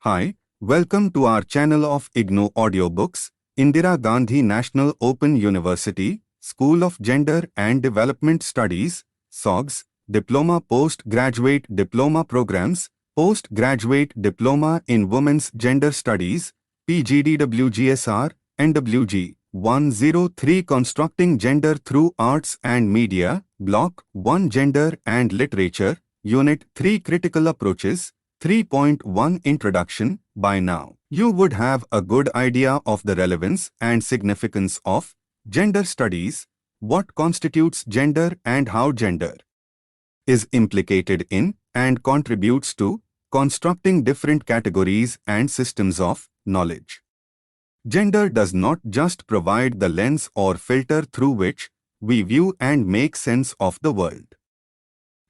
Hi, welcome to our channel of IGNOU Audiobooks, Indira Gandhi National Open University, School of Gender and Development Studies, SOGDS, Diploma Postgraduate Diploma Programs, Postgraduate Diploma in Women's Gender Studies, PGDWGSR, MWG, 103 Constructing Gender Through Arts and Media, Block-1 Gender and Literature, Unit-3 Critical Approaches, 3.1 Introduction. By now, you would have a good idea of the relevance and significance of gender studies, what constitutes gender and how gender is implicated in and contributes to constructing different categories and systems of knowledge. Gender does not just provide the lens or filter through which we view and make sense of the world,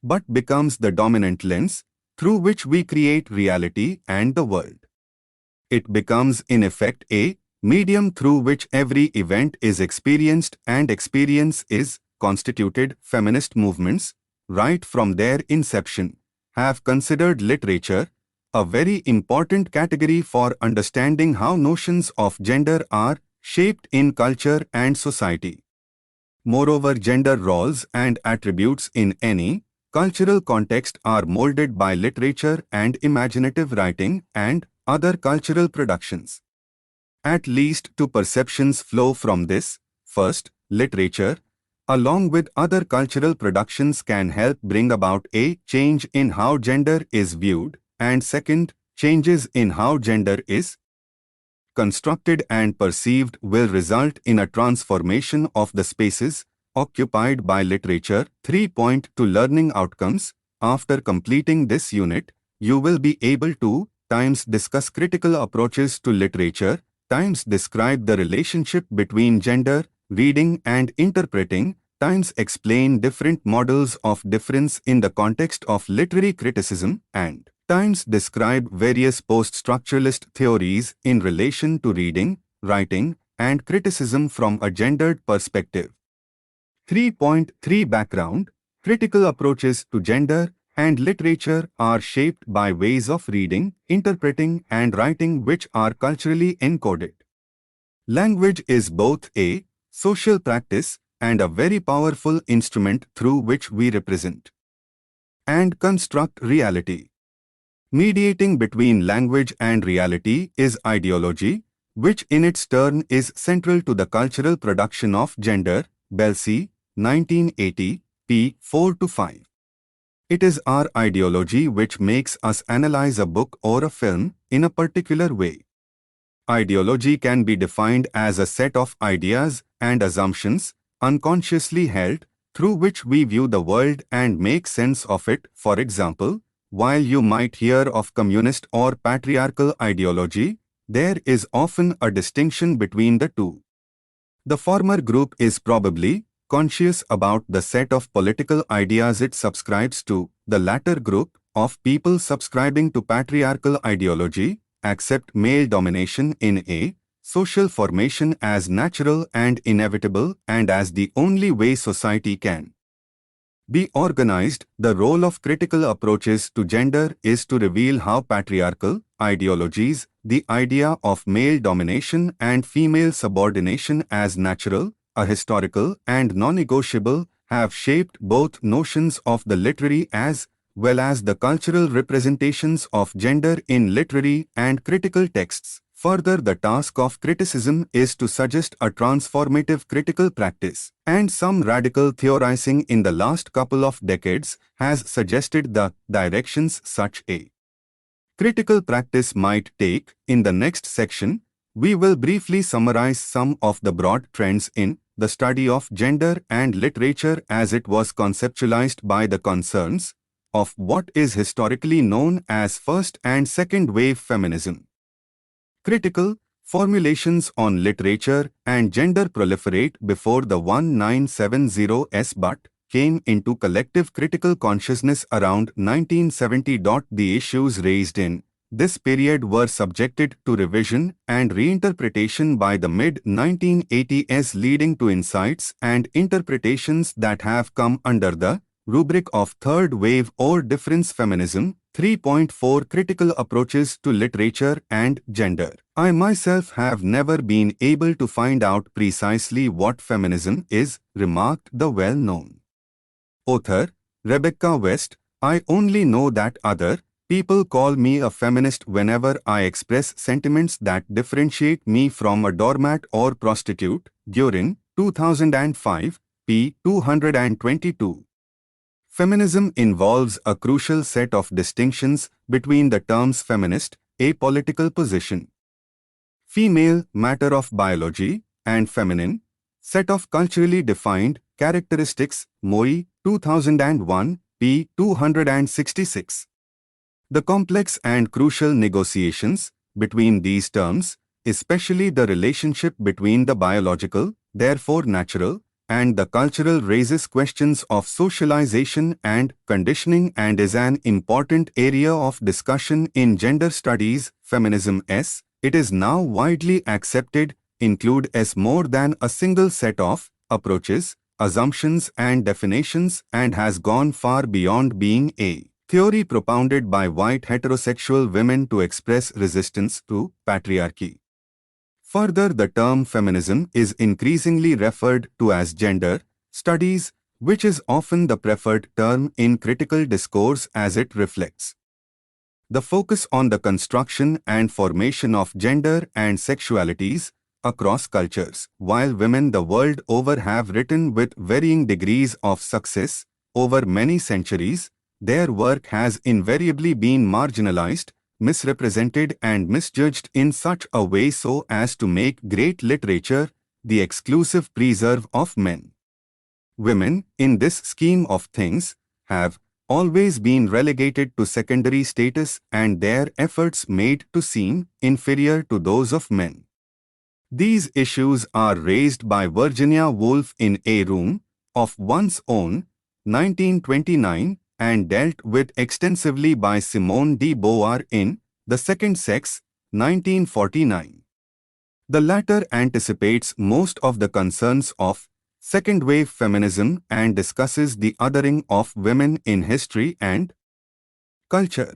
but becomes the dominant lens through which we create reality and the world. It becomes in effect a medium through which every event is experienced, and experience is constituted. Feminist movements, right from their inception, have considered literature a very important category for understanding how notions of gender are shaped in culture and society. Moreover, gender roles and attributes in any cultural context are molded by literature and imaginative writing and other cultural productions. At least two perceptions flow from this. First, literature, along with other cultural productions, can help bring about a change in how gender is viewed, and second, changes in how gender is constructed and perceived will result in a transformation of the spaces occupied by literature. 3.2 Learning Outcomes. After completing this unit, you will be able to times discuss critical approaches to literature, times describe the relationship between gender, reading and interpreting, times explain different models of difference in the context of literary criticism, and times describe various post-structuralist theories in relation to reading, writing, and criticism from a gendered perspective. 3.3 Background. Critical approaches to gender and literature are shaped by ways of reading, interpreting, and writing which are culturally encoded. Language is both a social practice and a very powerful instrument through which we represent and construct reality. Mediating between language and reality is ideology, which in its turn is central to the cultural production of gender. Belsey, 1980, p. 4-5. It is our ideology which makes us analyze a book or a film in a particular way. Ideology can be defined as a set of ideas and assumptions unconsciously held through which we view the world and make sense of it. For example, while you might hear of communist or patriarchal ideology, there is often a distinction between the two. The former group is probably conscious about the set of political ideas it subscribes to. The latter group of people subscribing to patriarchal ideology accept male domination in a social formation as natural and inevitable and as the only way society can be organized. The role of critical approaches to gender is to reveal how patriarchal ideologies, the idea of male domination and female subordination as natural, ahistorical, and non-negotiable, have shaped both notions of the literary as well as the cultural representations of gender in literary and critical texts. Further, the task of criticism is to suggest a transformative critical practice, and some radical theorizing in the last couple of decades has suggested the directions such a critical practice might take. In the next section, we will briefly summarize some of the broad trends in the study of gender and literature as it was conceptualized by the concerns of what is historically known as first and second wave feminism. Critical formulations on literature and gender proliferate before the 1970s but came into collective critical consciousness around 1970. The issues raised in this period were subjected to revision and reinterpretation by the mid-1980s, leading to insights and interpretations that have come under the rubric of third wave or difference feminism. 3.4 Critical approaches to literature and gender. I myself have never been able to find out precisely what feminism is, remarked the well-known author, Rebecca West. I only know that other people call me a feminist whenever I express sentiments that differentiate me from a doormat or prostitute. During 2005, p. 222. Feminism involves a crucial set of distinctions between the terms feminist, a political position, female, matter of biology, and feminine, set of culturally defined characteristics. Moi, 2001, p. 266. The complex and crucial negotiations between these terms, especially the relationship between the biological, therefore natural, and the cultural, raises questions of socialization and conditioning and is an important area of discussion in gender studies. Feminism, as it is now widely accepted, include as more than a single set of approaches, assumptions and definitions, and has gone far beyond being a theory propounded by white heterosexual women to express resistance to patriarchy. Further, the term feminism is increasingly referred to as gender studies, which is often the preferred term in critical discourse as it reflects the focus on the construction and formation of gender and sexualities across cultures. While women the world over have written with varying degrees of success over many centuries, their work has invariably been marginalized, misrepresented and misjudged in such a way so as to make great literature the exclusive preserve of men. Women, in this scheme of things, have always been relegated to secondary status and their efforts made to seem inferior to those of men. These issues are raised by Virginia Woolf in A Room of One's Own, 1929, and dealt with extensively by Simone de Beauvoir in The Second Sex, 1949. The latter anticipates most of the concerns of second-wave feminism and discusses the othering of women in history and culture.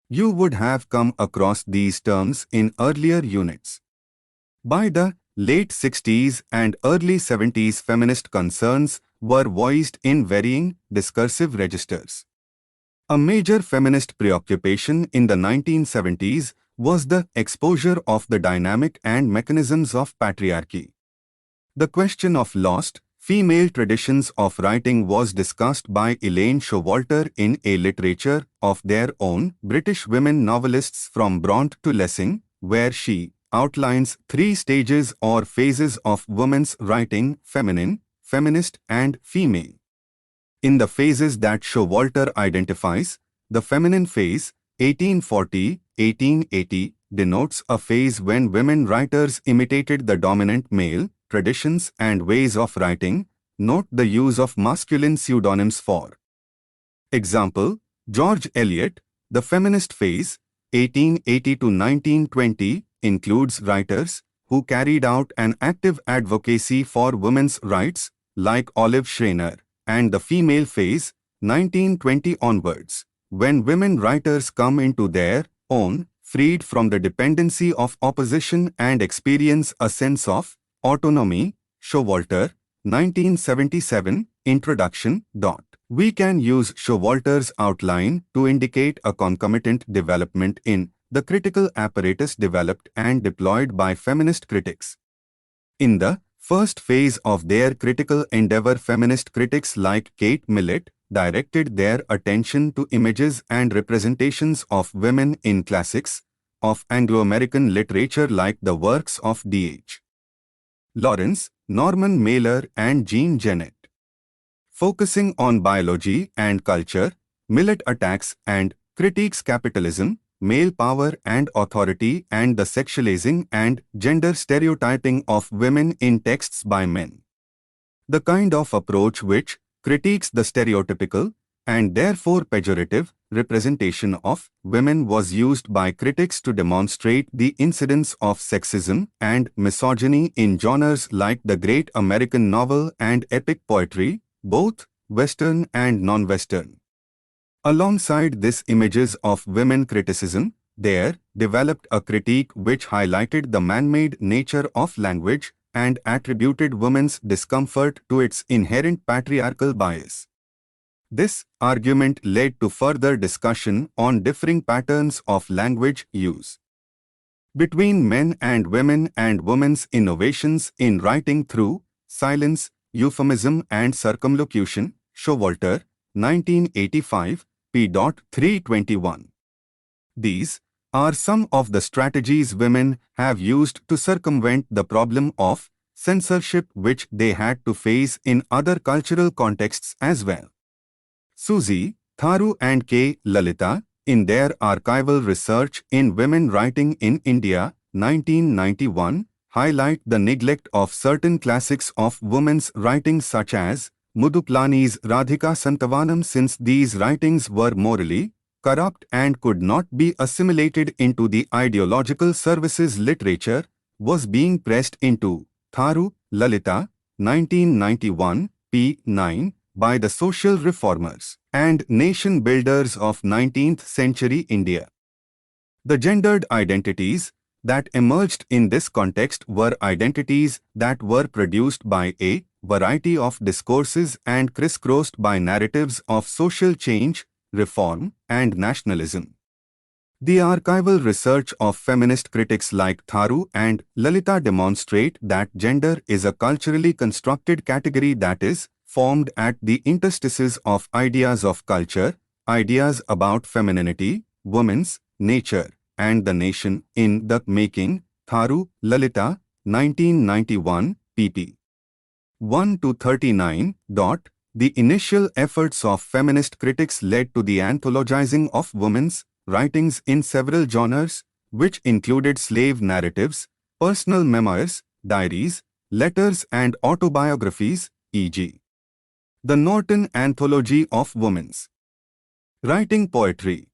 You would have come across these terms in earlier units. By the late 60s and early 70s, feminist concerns were voiced in varying discursive registers. A major feminist preoccupation in the 1970s was the exposure of the dynamic and mechanisms of patriarchy. The question of lost female traditions of writing was discussed by Elaine Showalter in A Literature of Their Own, British Women Novelists from Bront to Lessing, where she outlines 3 stages or phases of women's writing: feminine, feminist and female. In the phases that Showalter identifies, the feminine phase, 1840-1880, denotes a phase when women writers imitated the dominant male traditions and ways of writing. Note the use of masculine pseudonyms for example, George Eliot. The feminist phase, 1880 to 1920, includes writers who carried out an active advocacy for women's rights, like Olive Schreiner, and the female phase, 1920 onwards, when women writers come into their own, freed from the dependency of opposition and experience a sense of autonomy. Showalter, 1977, Introduction. We can use Showalter's outline to indicate a concomitant development in the critical apparatus developed and deployed by feminist critics. In the first phase of their critical endeavor, feminist critics like Kate Millett directed their attention to images and representations of women in classics of Anglo-American literature like the works of D.H. Lawrence, Norman Mailer and Jean Genet. Focusing on biology and culture, Millett attacks and critiques capitalism, male power and authority, and the sexualizing and gender stereotyping of women in texts by men. The kind of approach which critiques the stereotypical and therefore pejorative representation of women was used by critics to demonstrate the incidence of sexism and misogyny in genres like the great American novel and epic poetry, both Western and non-Western. Alongside this images of women criticism, there developed a critique which highlighted the man-made nature of language and attributed women's discomfort to its inherent patriarchal bias. This argument led to further discussion on differing patterns of language use between men and women's innovations in writing through silence, euphemism and circumlocution. Showalter, 1985, p. 321. These are some of the strategies women have used to circumvent the problem of censorship which they had to face in other cultural contexts as well. Suzy, Tharu and K. Lalita, in their archival research in Women Writing in India, 1991, highlight the neglect of certain classics of women's writing such as Muduplani's Radhika Santavanam, since these writings were morally corrupt and could not be assimilated into the ideological services literature, was being pressed into Tharu, Lalita, 1991, p. 9, by the social reformers and nation builders of 19th century India. The gendered identities that emerged in this context were identities that were produced by a variety of discourses and crisscrossed by narratives of social change, reform, and nationalism. The archival research of feminist critics like Tharu and Lalita demonstrate that gender is a culturally constructed category that is formed at the interstices of ideas of culture, ideas about femininity, women's nature, and the nation in the making. Tharu, Lalita, 1991, pp. 1-39. The initial efforts of feminist critics led to the anthologizing of women's writings in several genres, which included slave narratives, personal memoirs, diaries, letters and autobiographies, e.g. The Norton Anthology of Women's Writing Poetry.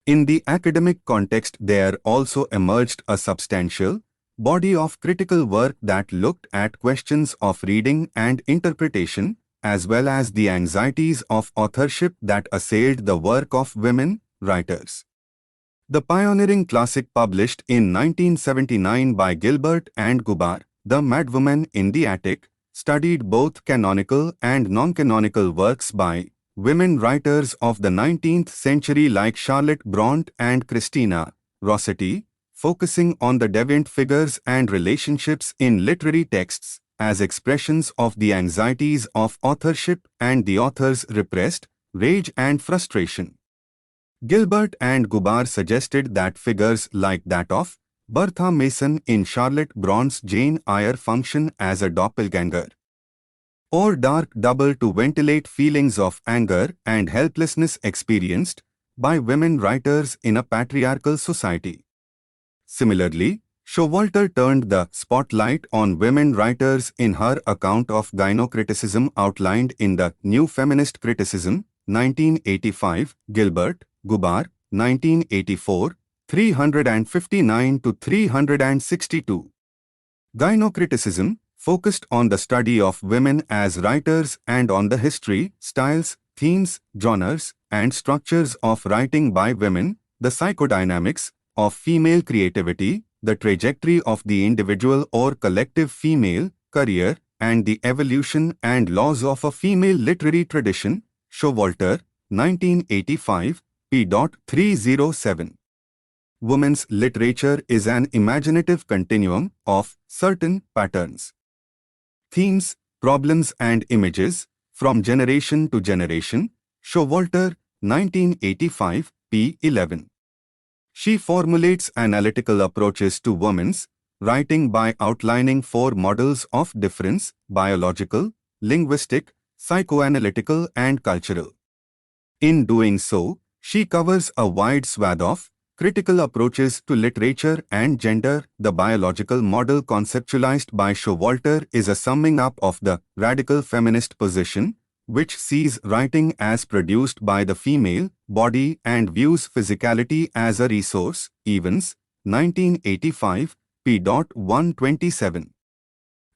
In the academic context, there also emerged a substantial body of critical work that looked at questions of reading and interpretation, as well as the anxieties of authorship that assailed the work of women writers. The pioneering classic published in 1979 by Gilbert and Gubar, The Madwoman in the Attic, studied both canonical and non-canonical works by women writers of the 19th century like Charlotte Brontë and Christina Rossetti, focusing on the deviant figures and relationships in literary texts as expressions of the anxieties of authorship and the author's repressed rage and frustration. Gilbert and Gubar suggested that figures like that of Bertha Mason in Charlotte Brondt's Jane Eyre function as a doppelganger or dark double to ventilate feelings of anger and helplessness experienced by women writers in a patriarchal society. Similarly, Showalter turned the spotlight on women writers in her account of gynocriticism outlined in the New Feminist Criticism, 1985, Gilbert, Gubar, 1984, 359-362. Gynocriticism focused on the study of women as writers and on the history, styles, themes, genres, and structures of writing by women, the psychodynamics of female creativity, the trajectory of the individual or collective female career, and the evolution and laws of a female literary tradition. Showalter, 1985, p. 307. Women's literature is an imaginative continuum of certain patterns, themes, problems and images, from generation to generation. Showalter, 1985, p. 11. She formulates analytical approaches to women's writing by outlining 4 models of difference: biological, linguistic, psychoanalytical and cultural. In doing so, she covers a wide swath of critical approaches to literature and gender. The biological model conceptualized by Showalter is a summing up of the radical feminist position, which sees writing as produced by the female body and views physicality as a resource. Evans, 1985, p. 127.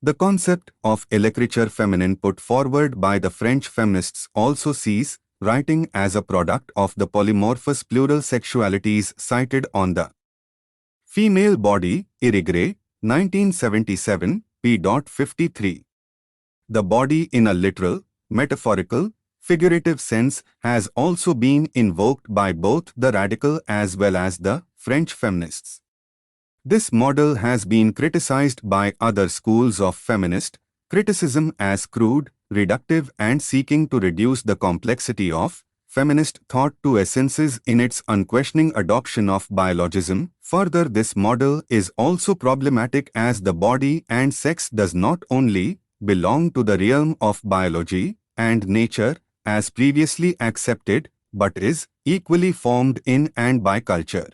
The concept of écriture féminine put forward by the French feminists also sees writing as a product of the polymorphous plural sexualities cited on the female body, Irigaray, 1977, p. 53. The body in a literal, metaphorical, figurative sense has also been invoked by both the radical as well as the French feminists. This model has been criticized by other schools of feminist criticism as crude, reductive and seeking to reduce the complexity of feminist thought to essences in its unquestioning adoption of biologism. Further, this model is also problematic as the body and sex does not only belong to the realm of biology and nature as previously accepted, but is equally formed in and by culture.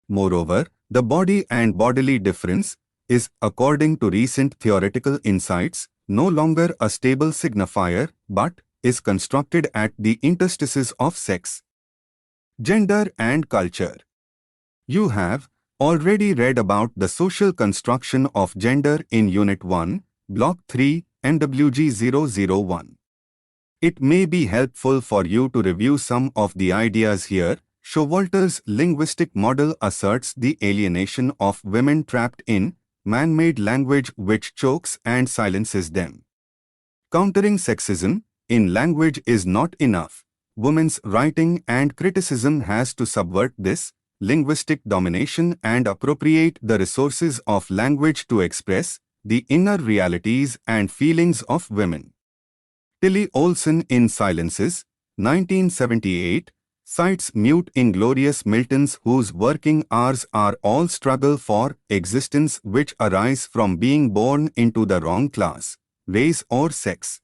Moreover, the body and bodily difference is, according to recent theoretical insights, no longer a stable signifier, but is constructed at the interstices of sex, gender and culture. You have already read about the social construction of gender in Unit 1, Block 3, MWG 001. It may be helpful for you to review some of the ideas here. Showalter's linguistic model asserts the alienation of women trapped in man-made language which chokes and silences them. Countering sexism in language is not enough. Women's writing and criticism has to subvert this linguistic domination and appropriate the resources of language to express the inner realities and feelings of women. Tilly Olson in Silences, 1978, cites mute inglorious Miltons whose working hours are all struggle for existence which arise from being born into the wrong class, race or sex.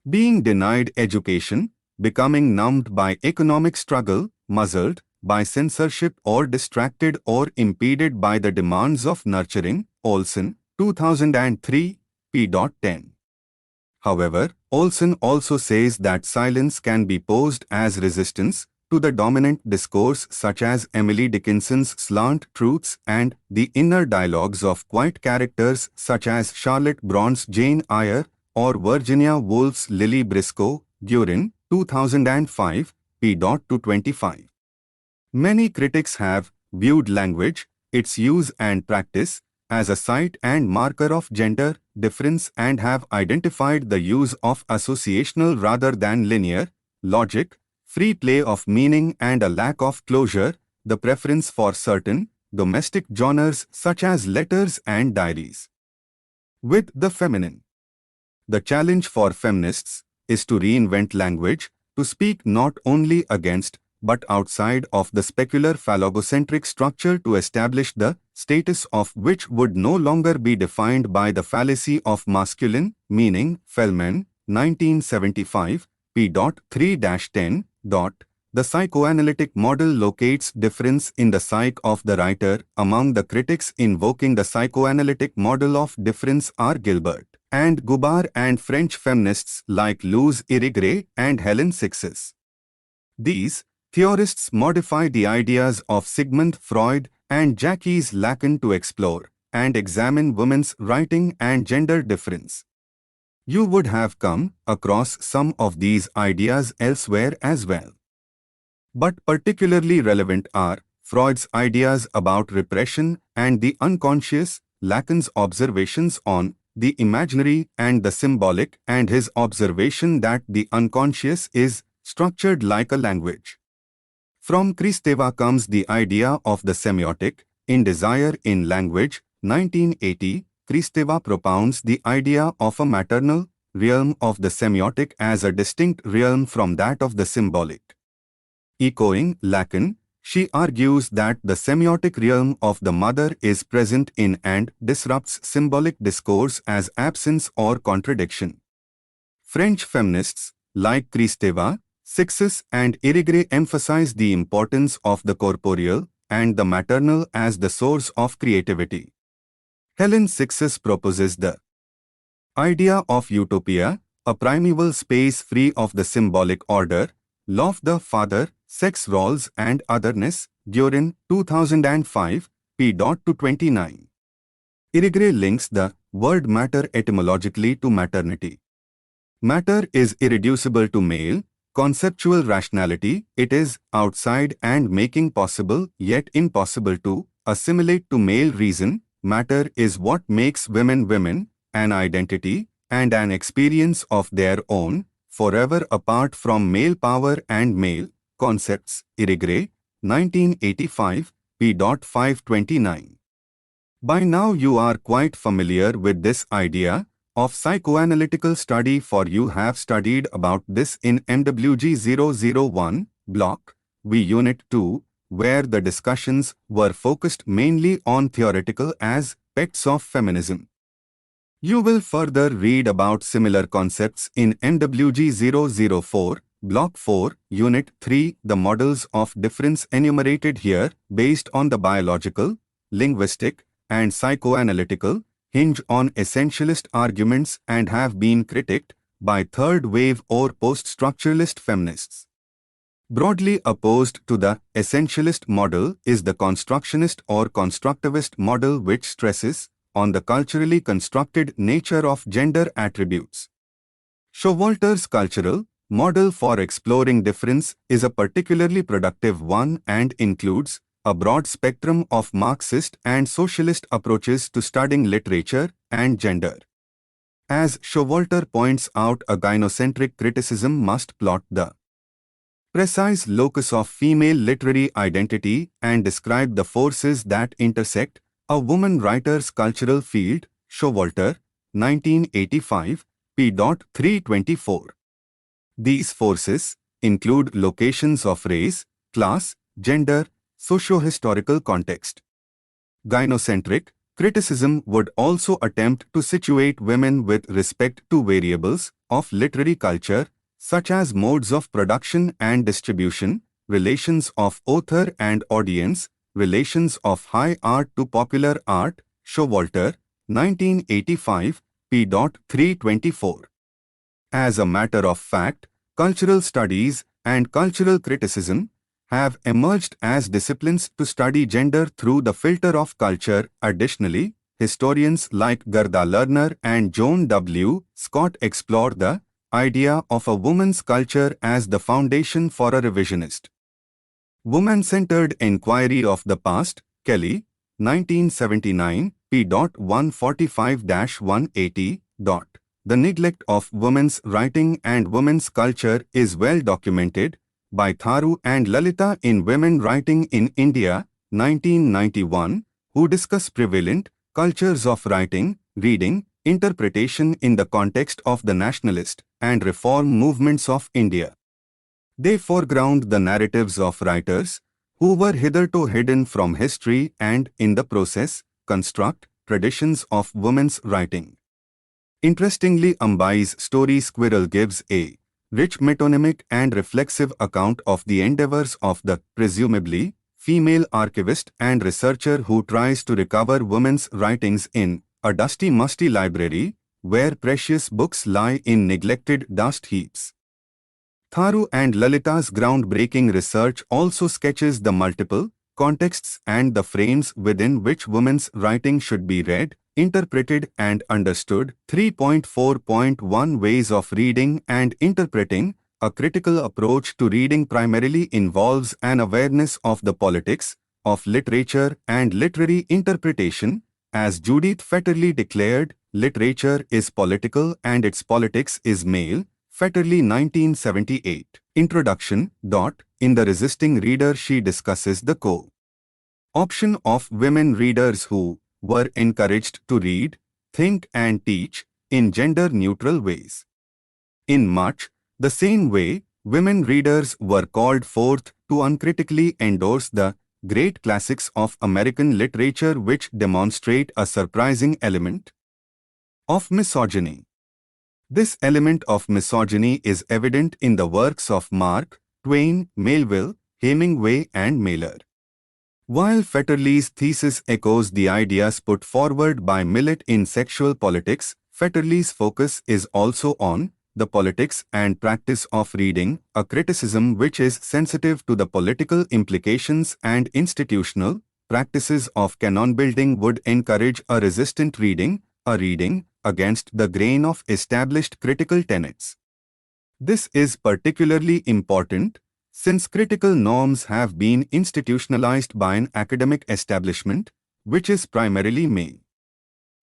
Being denied education, becoming numbed by economic struggle, muzzled by censorship or distracted or impeded by the demands of nurturing. Olson, 2003, p. 10. However, Olson also says that silence can be posed as resistance to the dominant discourse such as Emily Dickinson's slant truths and the inner dialogues of quiet characters such as Charlotte Bronte's Jane Eyre or Virginia Woolf's Lily Briscoe, Durin, 2005, p. 25. Many critics have viewed language, its use and practice, as a site and marker of gender difference and have identified the use of associational rather than linear logic, free play of meaning and a lack of closure, the preference for certain domestic genres such as letters and diaries. With the feminine, the challenge for feminists is to reinvent language, to speak not only against but outside of the specular phallogocentric structure to establish the status of which would no longer be defined by the fallacy of masculine, meaning Fellman, 1975, p. 3-10. The psychoanalytic model locates difference in the psyche of the writer. Among the critics invoking the psychoanalytic model of difference are Gilbert and Gubar and French feminists like Louise Irigaray and Helen Sixes. These theorists modify the ideas of Sigmund Freud and Jacques Lacan to explore and examine women's writing and gender difference. You would have come across some of these ideas elsewhere as well. But particularly relevant are Freud's ideas about repression and the unconscious, Lacan's observations on the imaginary and the symbolic, and his observation that the unconscious is structured like a language. From Kristeva comes the idea of the semiotic in Desire in Language, 1980. Kristeva propounds the idea of a maternal realm of the semiotic as a distinct realm from that of the symbolic. Echoing Lacan, she argues that the semiotic realm of the mother is present in and disrupts symbolic discourse as absence or contradiction. French feminists, like Kristeva, Sixes and Irigaray emphasize the importance of the corporeal and the maternal as the source of creativity. Helen Sixes proposes the idea of utopia, a primeval space free of the symbolic order, love the father, sex roles and otherness, Durin, 2005, p. 29. Irigre links the word matter etymologically to maternity. Matter is irreducible to male, conceptual rationality, it is outside and making possible yet impossible to assimilate to male reason. Matter is what makes women women, an identity and an experience of their own, forever apart from male power and male concepts. Irigre, 1985, p. 529. By now you are quite familiar with this idea of psychoanalytical study, for you have studied about this in MWG 001, Block-1, Unit 2, where the discussions were focused mainly on theoretical aspects of feminism. You will further read about similar concepts in MWG 004, Block 4, Unit 3. The models of difference enumerated here, based on the biological, linguistic, and psychoanalytical, hinge on essentialist arguments and have been critiqued by third-wave or post-structuralist feminists. Broadly opposed to the essentialist model is the constructionist or constructivist model, which stresses on the culturally constructed nature of gender attributes. Showalter's cultural model for exploring difference is a particularly productive one and includes a broad spectrum of Marxist and socialist approaches to studying literature and gender. As Showalter points out, a gynocentric criticism must plot the precise locus of female literary identity and describe the forces that intersect a woman writer's cultural field. Showalter, 1985, p. 324. These forces include locations of race, class, gender, socio-historical context. Gynocentric criticism would also attempt to situate women with respect to variables of literary culture, such as modes of production and distribution, relations of author and audience, relations of high art to popular art. Showalter, 1985, p. 324. As a matter of fact, cultural studies and cultural criticism have emerged as disciplines to study gender through the filter of culture. Additionally, historians like Gerda Lerner and Joan W. Scott explore the idea of a woman's culture as the foundation for a revisionist, woman-centered inquiry of the past. Kelly, 1979, p. 145-180. The neglect of women's writing and women's culture is well documented by Tharu and Lalita in Women Writing in India, 1991, who discuss prevalent cultures of writing, reading, interpretation in the context of the nationalist and reform movements of India. They foreground the narratives of writers who were hitherto hidden from history and, in the process, construct traditions of women's writing. Interestingly, Ambai's story Squirrel gives a rich metonymic and reflexive account of the endeavors of the, presumably, female archivist and researcher who tries to recover women's writings in a dusty, musty library where precious books lie in neglected dust heaps. Tharu and Lalita's groundbreaking research also sketches the multiple contexts and the frames within which women's writing should be read, interpreted and understood. 3.4.1 Ways of reading and interpreting. A critical approach to reading primarily involves an awareness of the politics of literature and literary interpretation. As Judith Fetterly declared, literature is political and its politics is male. Fetterly, 1978. Introduction. In The Resisting Reader, she discusses the option of women readers who were encouraged to read, think and teach in gender-neutral ways. In much the same way, women readers were called forth to uncritically endorse the great classics of American literature, which demonstrate a surprising element of misogyny. This element of misogyny is evident in the works of Mark Twain, Melville, Hemingway and Mailer. While Fetterly's thesis echoes the ideas put forward by Millett in Sexual Politics, Fetterly's focus is also on the politics and practice of reading, a criticism which is sensitive to the political implications and institutional practices of canon building would encourage a resistant reading, a reading against the grain of established critical tenets. This is particularly important since critical norms have been institutionalized by an academic establishment, which is primarily male.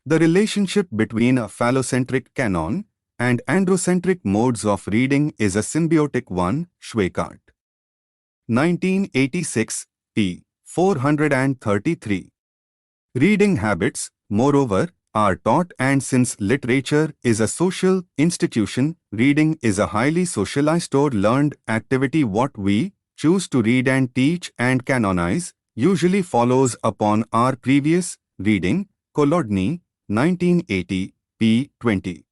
The relationship between a phallocentric canon and androcentric modes of reading is a symbiotic one. Schweikart. 1986, p. 433. Reading habits, moreover, are taught, and since literature is a social institution, reading is a highly socialized or learned activity. What we choose to read and teach and canonize usually follows upon our previous reading. Kolodny, 1980, p. 20.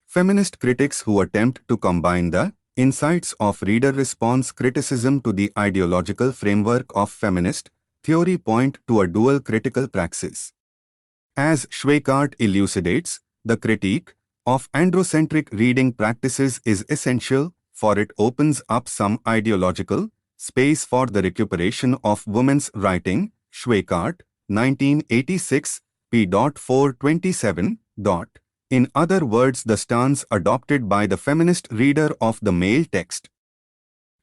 Feminist critics who attempt to combine the insights of reader response criticism to the ideological framework of feminist theory point to a dual critical praxis. As Schweikart elucidates, the critique of androcentric reading practices is essential, for it opens up some ideological space for the recuperation of women's writing. Schweikart, 1986, p. 427. In other words, the stance adopted by the feminist reader of the male text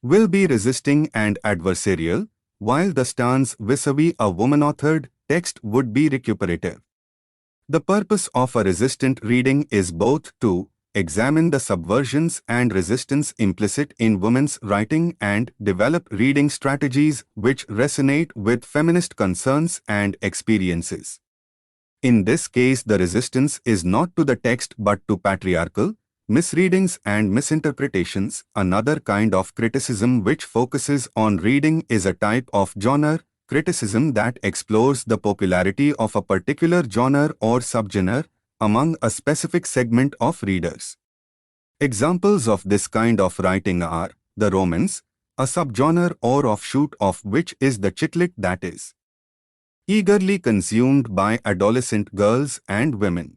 will be resisting and adversarial, while the stance vis-a-vis a woman-authored text would be recuperative. The purpose of a resistant reading is both to examine the subversions and resistance implicit in women's writing and develop reading strategies which resonate with feminist concerns and experiences. In this case, the resistance is not to the text but to patriarchal misreadings and misinterpretations. Another kind of criticism which focuses on reading is a type of genre criticism that explores the popularity of a particular genre or subgenre among a specific segment of readers. Examples of this kind of writing are the romance, a subgenre or offshoot of which is the chicklit that is eagerly consumed by adolescent girls and women.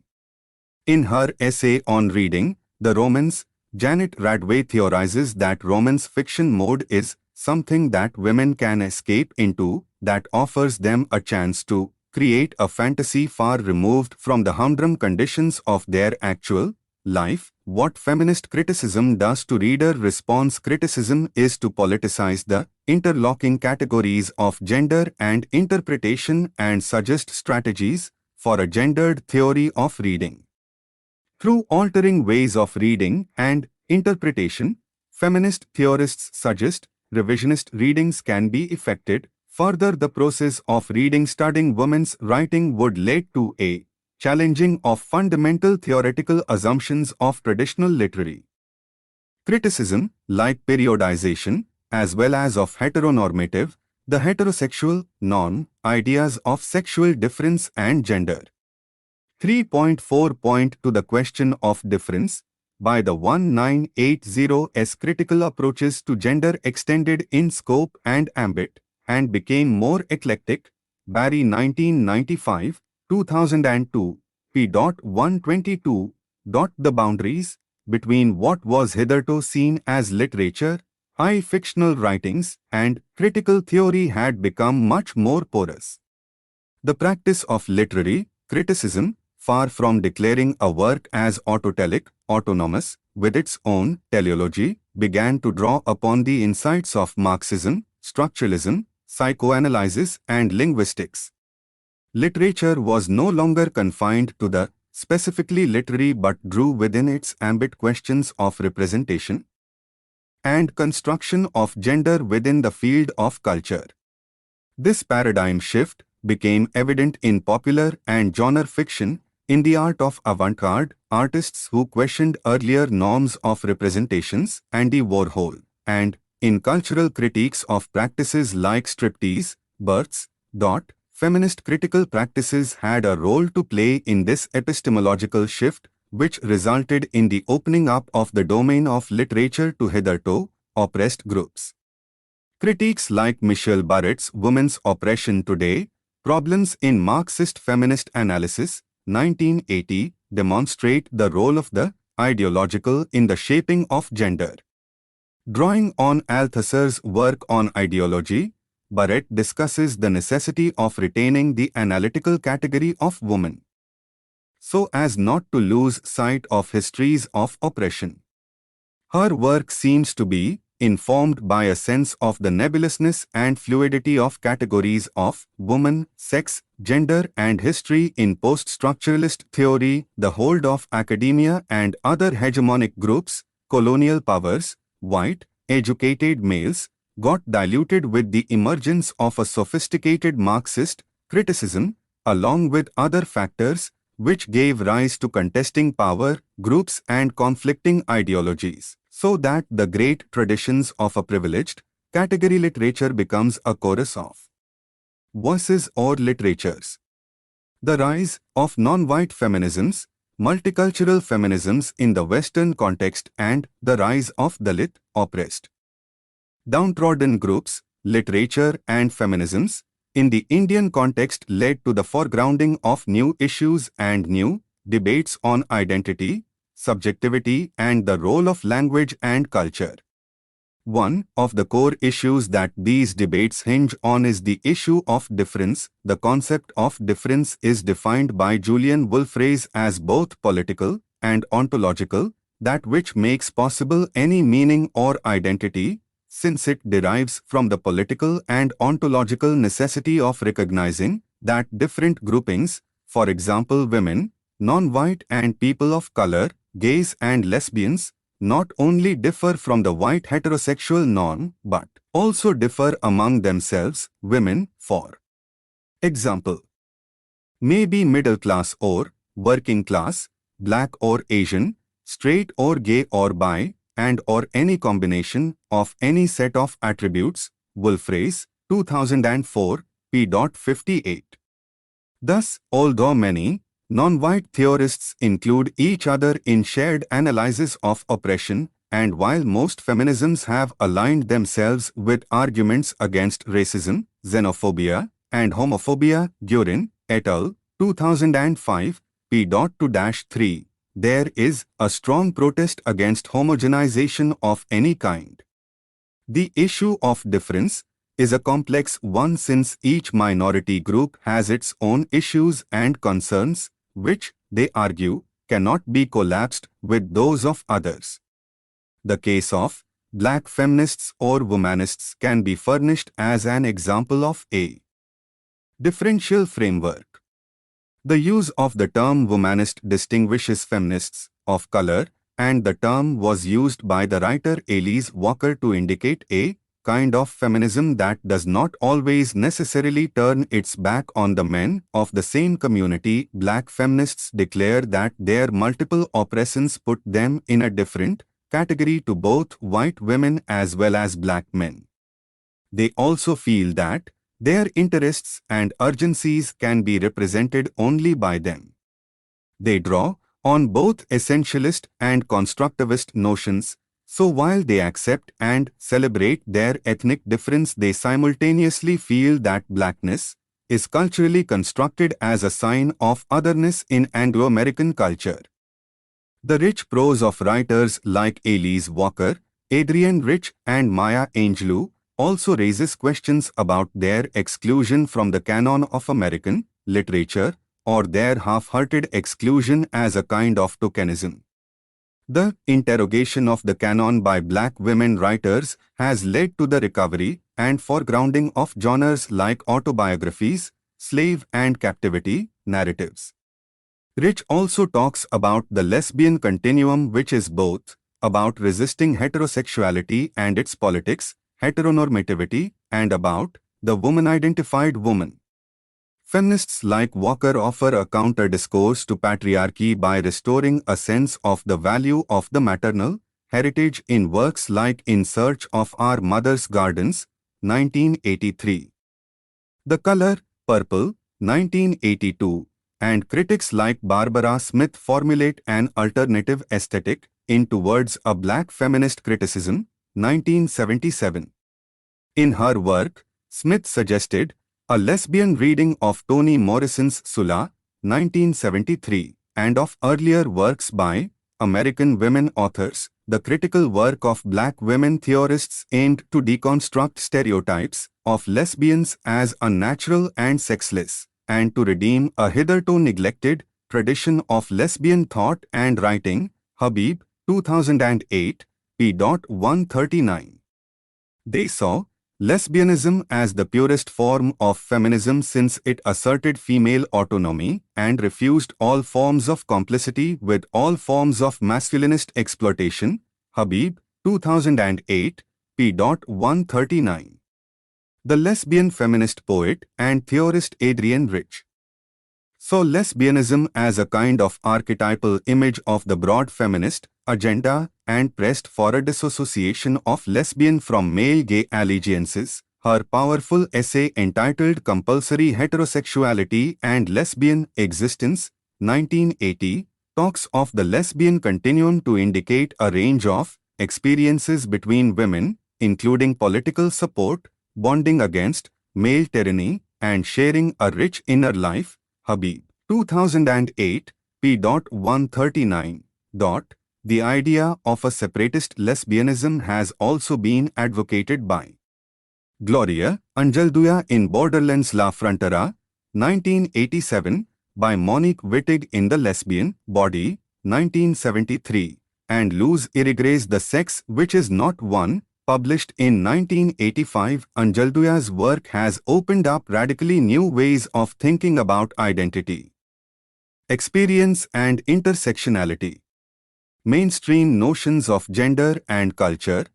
In her essay on reading the romance, Janet Radway theorizes that romance fiction mode is something that women can escape into, that offers them a chance to create a fantasy far removed from the humdrum conditions of their actual life. What feminist criticism does to reader response criticism is to politicize the interlocking categories of gender and interpretation and suggest strategies for a gendered theory of reading. Through altering ways of reading and interpretation, feminist theorists suggest revisionist readings can be effected. Further, the process of reading studying women's writing would lead to a challenging of fundamental theoretical assumptions of traditional literary criticism, like periodization, as well as of heteronormative, the heterosexual norm, ideas of sexual difference and gender. 3.4 point to the question of difference by the 1980s critical approaches to gender extended in scope and ambit and became more eclectic. Barry, 1995, 2002, p. 122. The boundaries between what was hitherto seen as literature, high fictional writings, and critical theory had become much more porous. The practice of literary criticism, far from declaring a work as autotelic, autonomous, with its own teleology, began to draw upon the insights of Marxism, structuralism, psychoanalysis, and linguistics. Literature was no longer confined to the specifically literary but drew within its ambit questions of representation and construction of gender within the field of culture. This paradigm shift became evident in popular and genre fiction, in the art of avant-garde artists who questioned earlier norms of representations, Andy Warhol, and in cultural critiques of practices like striptease, births. Feminist critical practices had a role to play in this epistemological shift, which resulted in the opening up of the domain of literature to hitherto oppressed groups. Critiques like Michelle Barrett's Women's Oppression Today, Problems in Marxist Feminist Analysis, 1980, demonstrate the role of the ideological in the shaping of gender. Drawing on Althusser's work on ideology, Barrett discusses the necessity of retaining the analytical category of woman, so as not to lose sight of histories of oppression. Her work seems to be informed by a sense of the nebulousness and fluidity of categories of woman, sex, gender and history in post-structuralist theory, the hold of academia and other hegemonic groups, colonial powers, white, educated males, got diluted with the emergence of a sophisticated Marxist criticism, along with other factors, which gave rise to contesting power groups and conflicting ideologies, so that the great traditions of a privileged category literature becomes a chorus of voices or literatures. The rise of non-white feminisms, multicultural feminisms in the Western context, and the rise of Dalit, oppressed, downtrodden groups, literature and feminisms in the Indian context led to the foregrounding of new issues and new debates on identity, subjectivity and the role of language and culture. One of the core issues that these debates hinge on is the issue of difference. The concept of difference is defined by Julian Wolfrays as both political and ontological, that which makes possible any meaning or identity, since it derives from the political and ontological necessity of recognizing that different groupings, for example women, non-white and people of color, gays and lesbians, not only differ from the white heterosexual norm but also differ among themselves. Women, for example, may be middle class or working class, black or Asian, straight or gay or bi, and or any combination of any set of attributes. Wolfrays, 2004, p. 58. Thus, although many non-white theorists include each other in shared analysis of oppression, and while most feminisms have aligned themselves with arguments against racism, xenophobia, and homophobia, Gurin, et al., 2005, p. 2-3, there is a strong protest against homogenization of any kind. The issue of difference is a complex one, since each minority group has its own issues and concerns, which, they argue, cannot be collapsed with those of others. The case of black feminists or womanists can be furnished as an example of a differential framework. The use of the term womanist distinguishes feminists of color, and the term was used by the writer Elise Walker to indicate a kind of feminism that does not always necessarily turn its back on the men of the same community. Black feminists declare that their multiple oppressions put them in a different category to both white women as well as black men. They also feel that their interests and urgencies can be represented only by them. They draw on both essentialist and constructivist notions, so while they accept and celebrate their ethnic difference, they simultaneously feel that blackness is culturally constructed as a sign of otherness in Anglo-American culture. The rich prose of writers like Elise Walker, Adrienne Rich and Maya Angelou also raises questions about their exclusion from the canon of American literature, or their half-hearted exclusion as a kind of tokenism. The interrogation of the canon by black women writers has led to the recovery and foregrounding of genres like autobiographies, slave and captivity narratives. Rich also talks about the lesbian continuum, which is both about resisting heterosexuality and its politics, heteronormativity, and about the woman-identified woman. Feminists like Walker offer a counter-discourse to patriarchy by restoring a sense of the value of the maternal heritage in works like In Search of Our Mother's Gardens, 1983. The Color, Purple, 1982, and critics like Barbara Smith formulate an alternative aesthetic in Towards a Black Feminist Criticism, 1977. In her work, Smith suggested a lesbian reading of Toni Morrison's Sula, 1973, and of earlier works by American women authors, the critical work of black women theorists aimed to deconstruct stereotypes of lesbians as unnatural and sexless, and to redeem a hitherto neglected tradition of lesbian thought and writing. Habib, 2008, p. 139. They saw lesbianism as the purest form of feminism since it asserted female autonomy and refused all forms of complicity with all forms of masculinist exploitation. Habib, 2008, p. 139. The lesbian feminist poet and theorist Adrienne Rich saw lesbianism as a kind of archetypal image of the broad feminist agenda and pressed for a dissociation of lesbian from male gay allegiances. Her powerful essay entitled Compulsory Heterosexuality and Lesbian Existence, 1980, talks of the lesbian continuum to indicate a range of experiences between women, including political support, bonding against male tyranny, and sharing a rich inner life. Habib, 2008, p. 139. The idea of a separatist lesbianism has also been advocated by Gloria Anjalduya in Borderlands La Frontera, 1987, by Monique Wittig in The Lesbian Body, 1973, and Luz Irigaray The Sex Which Is Not One, published in 1985. Anjalduya's work has opened up radically new ways of thinking about identity, experience, and intersectionality. Mainstream notions of gender and culture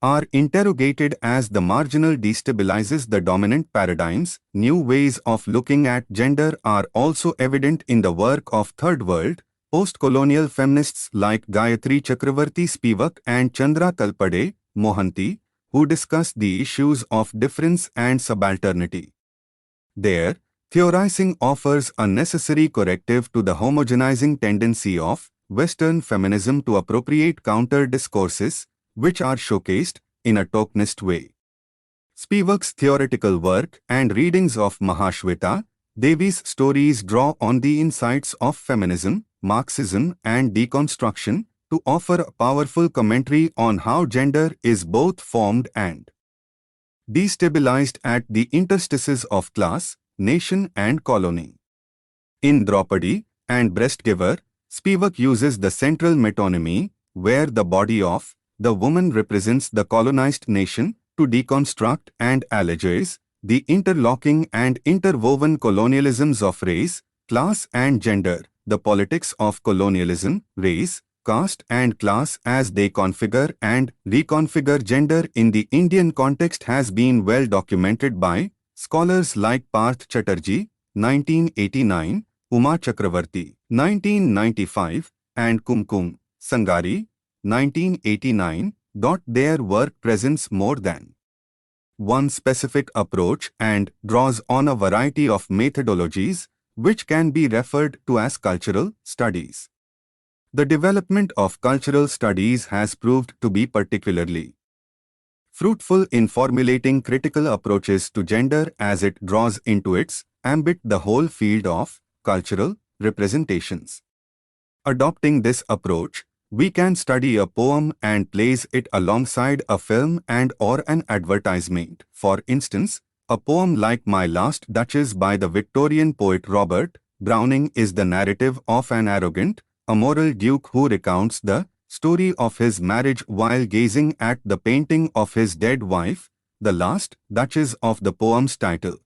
are interrogated as the marginal destabilizes the dominant paradigms. New ways of looking at gender are also evident in the work of third world, post-colonial feminists like Gayatri Chakravarti Spivak and Chandra Talpade Mohanty, who discuss the issues of difference and subalternity. Their theorizing offers a necessary corrective to the homogenizing tendency of Western feminism to appropriate counter-discourses, which are showcased in a tokenist way. Spivak's theoretical work and readings of Mahashweta Devi's stories draw on the insights of feminism, Marxism, and deconstruction to offer a powerful commentary on how gender is both formed and destabilized at the interstices of class, nation, and colony. In Draupadi and Breastgiver, Spivak uses the central metonymy, where the body of the woman represents the colonized nation, to deconstruct and allegize the interlocking and interwoven colonialisms of race, class, and gender, the politics of colonialism, race, caste, and class as they configure and reconfigure gender in the Indian context has been well documented by scholars like Parth Chatterjee, 1989, Uma Chakravarti, 1995, and Kumkum Sangari, 1989. Their work presents more than one specific approach and draws on a variety of methodologies which can be referred to as cultural studies. The development of cultural studies has proved to be particularly fruitful in formulating critical approaches to gender as it draws into its ambit the whole field of cultural representations. Adopting this approach, we can study a poem and place it alongside a film and/or an advertisement. For instance, a poem like My Last Duchess by the Victorian poet Robert Browning is the narrative of an arrogant, amoral duke who recounts the story of his marriage while gazing at the painting of his dead wife, the last Duchess of the poem's title.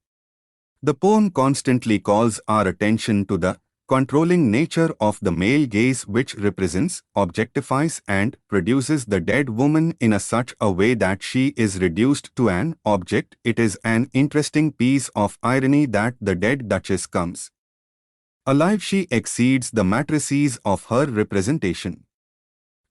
The poem constantly calls our attention to the controlling nature of the male gaze which represents, objectifies, and produces the dead woman in such a way that she is reduced to an object. It is an interesting piece of irony that the dead Duchess comes alive. She exceeds the matrices of her representation.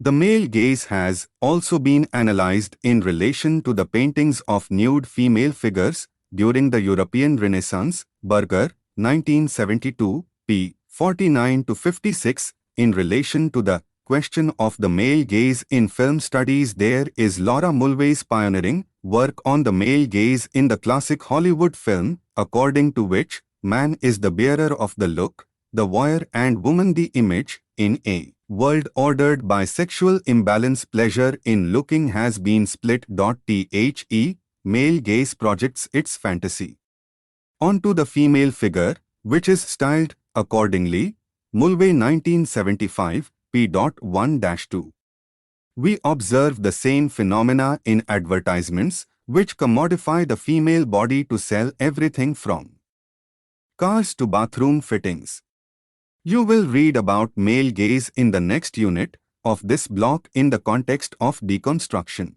The male gaze has also been analyzed in relation to the paintings of nude female figures during the European Renaissance. Berger, 1972, p. 49-56. In relation to the question of the male gaze in film studies, there is Laura Mulvey's pioneering work on the male gaze in the classic Hollywood film, according to which man is the bearer of the look, the voyeur, and woman the image. In a world ordered by sexual imbalance, pleasure in looking has been split. The male gaze projects its fantasy onto the female figure, which is styled accordingly. Mulvey 1975, p.1-2. We observe the same phenomena in advertisements, which commodify the female body to sell everything from cars to bathroom fittings. You will read about male gaze in the next unit of this block in the context of deconstruction.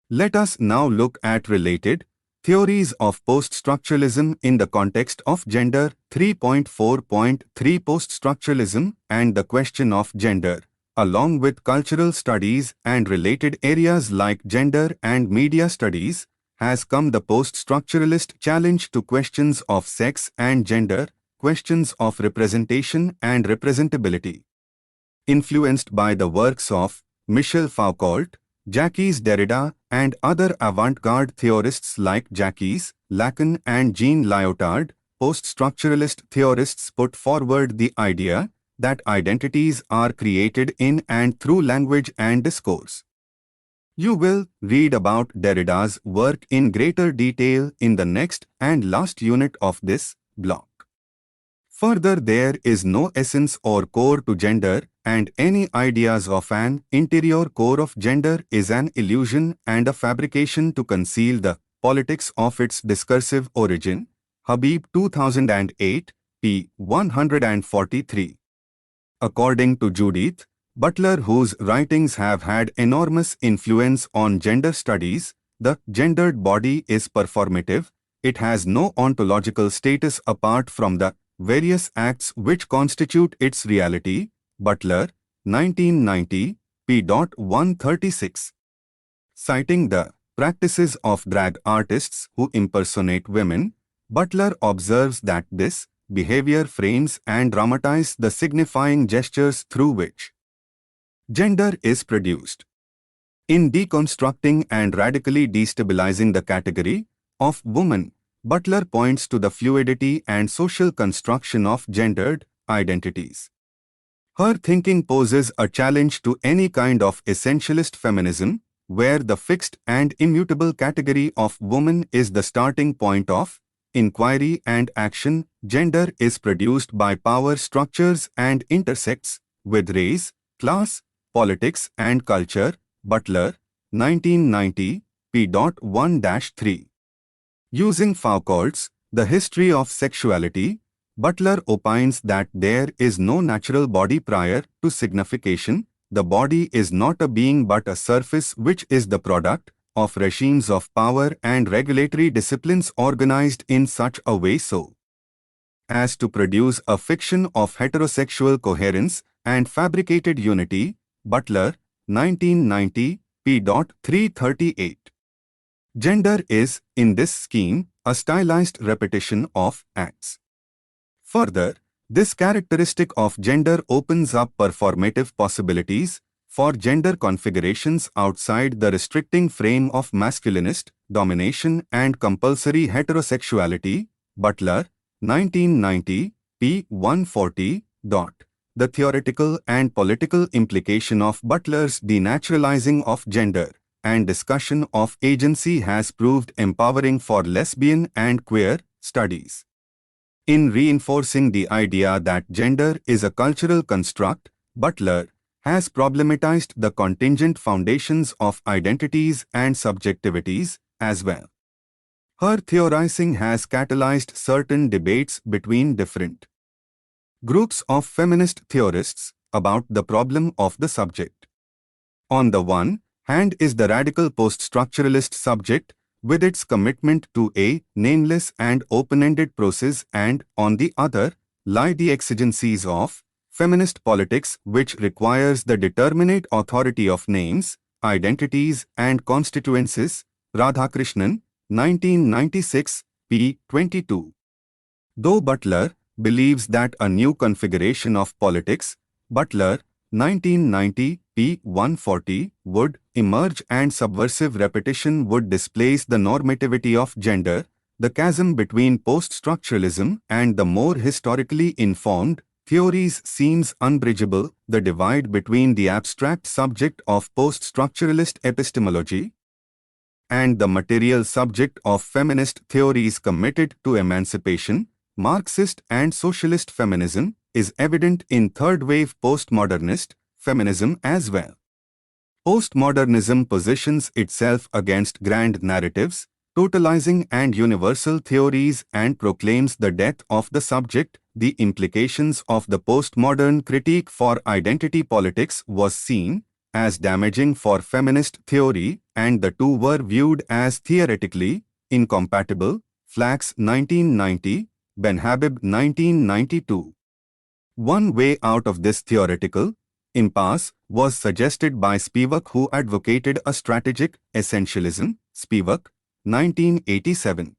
Let us now look at related theories of post-structuralism in the context of gender. 3.4.3 Post-structuralism and the question of gender, along with cultural studies and related areas like gender and media studies, has come the post-structuralist challenge to questions of sex and gender, questions of representation and representability. Influenced by the works of Michel Foucault, Jacques Derrida, and other avant-garde theorists like Jacques Lacan and Jean Lyotard, post-structuralist theorists put forward the idea that identities are created in and through language and discourse. You will read about Derrida's work in greater detail in the next and last unit of this block. Further, there is no essence or core to gender, and any ideas of an interior core of gender is an illusion and a fabrication to conceal the politics of its discursive origin. Habib 2008, p. 143. According to Judith Butler, whose writings have had enormous influence on gender studies, the gendered body is performative. It has no ontological status apart from the various acts which constitute its reality. Butler, 1990, p.136. Citing the practices of drag artists who impersonate women, Butler observes that this behavior frames and dramatizes the signifying gestures through which gender is produced. In deconstructing and radically destabilizing the category of woman, Butler points to the fluidity and social construction of gendered identities. Her thinking poses a challenge to any kind of essentialist feminism, where the fixed and immutable category of woman is the starting point of inquiry and action. Gender is produced by power structures and intersects with race, class, politics and culture. Butler, 1990, p.1-3. Using Foucault's The History of Sexuality, Butler opines that there is no natural body prior to signification. The body is not a being but a surface which is the product of regimes of power and regulatory disciplines organized in such a way so as to produce a fiction of heterosexual coherence and fabricated unity. Butler, 1990, p.338. Gender is, in this scheme, a stylized repetition of acts. Further, this characteristic of gender opens up performative possibilities for gender configurations outside the restricting frame of masculinist domination and compulsory heterosexuality. Butler, 1990, p. 140. The theoretical and political implication of Butler's denaturalizing of gender and discussion of agency has proved empowering for lesbian and queer studies. In reinforcing the idea that gender is a cultural construct, Butler has problematized the contingent foundations of identities and subjectivities as well. Her theorizing has catalyzed certain debates between different groups of feminist theorists about the problem of the subject. On the one hand is the radical post-structuralist subject, with its commitment to a nameless and open-ended process, and, on the other, lie the exigencies of feminist politics, which requires the determinate authority of names, identities, and constituencies. Radhakrishnan, 1996, p. 22. Though Butler believes that a new configuration of politics, Butler, 1990, p. 140, would emerge and subversive repetition would displace the normativity of gender. The chasm between post-structuralism and the more historically informed theories seems unbridgeable, the divide between the abstract subject of post-structuralist epistemology and the material subject of feminist theories committed to emancipation, Marxist and socialist feminism, is evident in third-wave postmodernist feminism as well. Postmodernism positions itself against grand narratives, totalizing and universal theories and proclaims the death of the subject. The implications of the postmodern critique for identity politics was seen as damaging for feminist theory, and the two were viewed as theoretically incompatible. Flax 1990, Benhabib 1992. One way out of this theoretical impasse was suggested by Spivak, who advocated a strategic essentialism. Spivak, 1987.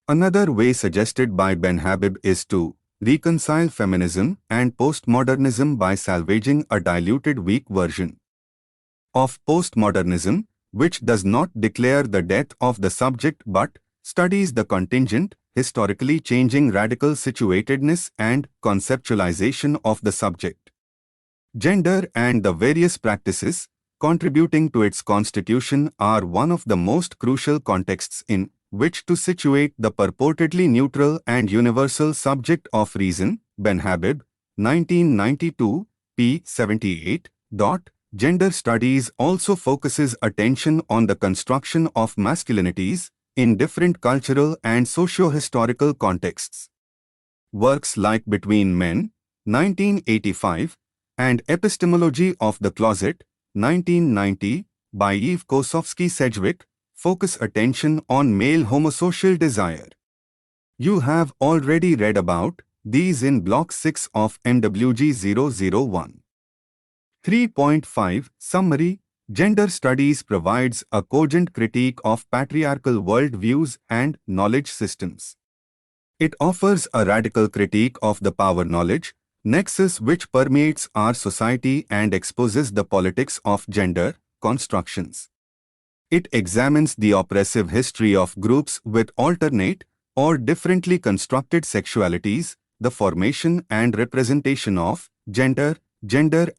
Another way suggested by Benhabib is to reconcile feminism and postmodernism by salvaging a diluted weak version of postmodernism, which does not declare the death of the subject but studies the contingent, historically changing radical situatedness and conceptualization of the subject. Gender and the various practices contributing to its constitution are one of the most crucial contexts in which to situate the purportedly neutral and universal subject of reason. Benhabib, 1992, p. 78. Gender studies also focuses attention on the construction of masculinities in different cultural and socio-historical contexts. Works like Between Men, 1985, and Epistemology of the Closet, 1990, by Eve Kosofsky-Sedgwick, focus attention on male homosocial desire. You have already read about these in Block 6 of MWG 001. 3.5 Summary. Gender studies provides a cogent critique of patriarchal worldviews and knowledge systems. It offers a radical critique of the power-knowledge nexus which permeates our society and exposes the politics of gender constructions. It examines the oppressive history of groups with alternate or differently constructed sexualities, the formation and representation of gender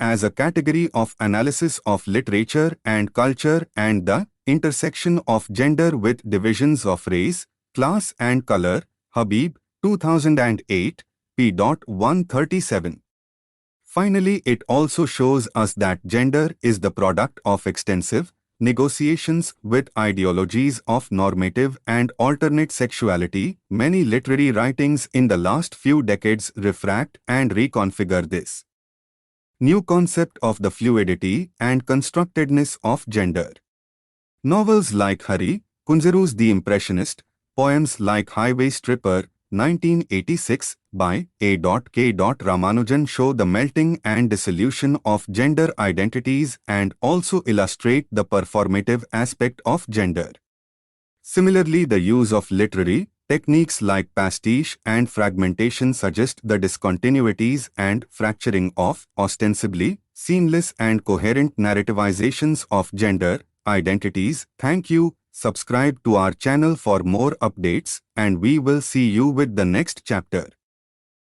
as a category of analysis of literature and culture, and the intersection of gender with divisions of race, class and color. Habib, 2008, p. 137. Finally, it also shows us that gender is the product of extensive negotiations with ideologies of normative and alternate sexuality. Many literary writings in the last few decades refract and reconfigure this new concept of the fluidity and constructedness of gender. Novels like Hari Kunzeru's The Impressionist, poems like Highway Stripper, 1986, by A.K. Ramanujan show the melting and dissolution of gender identities and also illustrate the performative aspect of gender. Similarly, the use of literary techniques like pastiche and fragmentation suggest the discontinuities and fracturing of ostensibly seamless and coherent narrativizations of gender identities. Thank you. Subscribe to our channel for more updates, and we will see you with the next chapter.